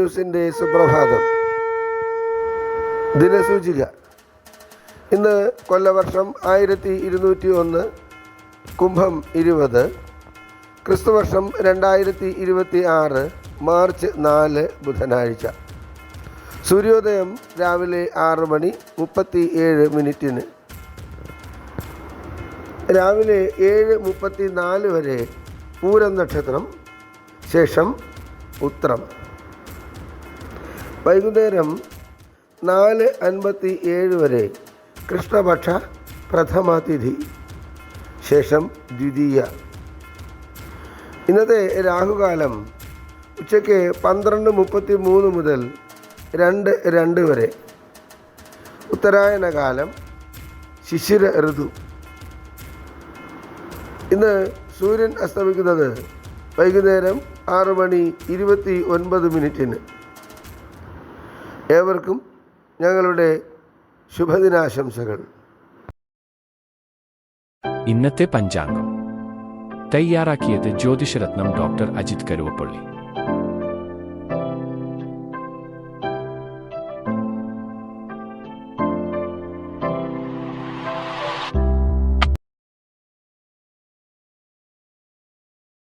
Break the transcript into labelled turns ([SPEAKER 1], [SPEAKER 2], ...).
[SPEAKER 1] ന്യൂസിൻ്റെ സുപ്രഭാതം. ദിനസൂചിക. ഇന്ന് കൊല്ലവർഷം 1201, കുംഭം 20, ക്രിസ്തുവർഷം 2026, മാർച്ച് 4, ബുധനാഴ്ച. സൂര്യോദയം രാവിലെ 6:37. രാവിലെ 7:34 വരെ പൂരം നക്ഷത്രം, ശേഷം ഉത്രം. വൈകുന്നേരം 4:57 വരെ കൃഷ്ണപക്ഷ പ്രഥമ തിഥി, ശേഷം ദ്വിതീയ. ഇന്നത്തെ രാഹുകാലം ഉച്ചയ്ക്ക് 12:33 മുതൽ 2:02 വരെ. ഉത്തരായന കാലം, ശിശിര ഋതു. ഇന്ന് സൂര്യൻ അസ്തമിക്കുന്നത് വൈകുന്നേരം 6:29. ഏവർക്കും ഞങ്ങളുടെ ശുഭദിനാശംസകൾ.
[SPEAKER 2] ഇന്നത്തെ പഞ്ചാംഗം തയ്യാറാക്കിയത് ജ്യോതിഷരത്നം ഡോക്ടർ അജിത് കരുവപ്പള്ളി.